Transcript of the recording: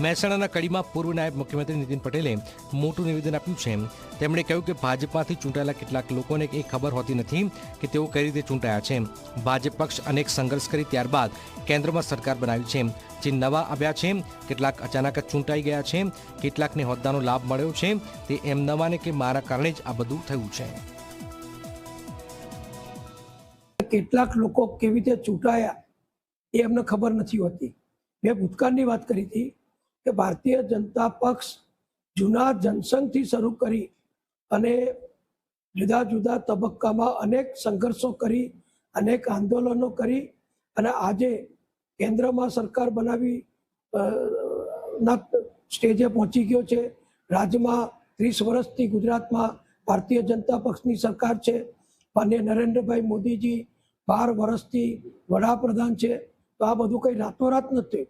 મહેસાણાના કડીમાં પૂર્વ નાયબ મુખ્યમંત્રી નીતિન પટેલે મોટું નિવેદન આપ્યું છે। તેમણે કહ્યું કે ભાજપમાંથી ચૂંટાયેલા કેટલાક લોકોને એ ખબર હોતી નથી કે તેઓ કઈ રીતે ચૂંટાયા છે। ભાજપ પક્ષ અનેક સંઘર્ષ કરી ત્યારબાદ કેન્દ્રમાં સરકાર બનાવી છે। જે નવા આવ્યા છે કેટલાક અચાનક જ ચૂંટાઈ ગયા છે, કેટલાકને હોદ્દાનો લાભ મળ્યો છે, તે એમ ન માને કે મારા કારણે જ આ બધું થયું છે। કેટલાક લોકો કેવી રીતે ચૂંટાયા એ એમને ખબર નથી હોતી। મેં ભૂતકાળની વાત કરી હતી કે ભારતીય જનતા પક્ષ જૂના જનસંઘથી શરૂ કરી અને જુદા જુદા તબક્કામાં અનેક સંઘર્ષો કરી, અનેક આંદોલનો કરી અને આજે કેન્દ્રમાં સરકાર બનાવી ના સ્ટેજે પહોંચી ગયો છે। રાજ્યમાં 30 વર્ષથી ગુજરાતમાં ભારતીય જનતા પક્ષની સરકાર છે। માનનીય નરેન્દ્રભાઈ મોદીજી 12 વર્ષથી વડાપ્રધાન છે। તો આ બધું કંઈ રાતોરાત નથી।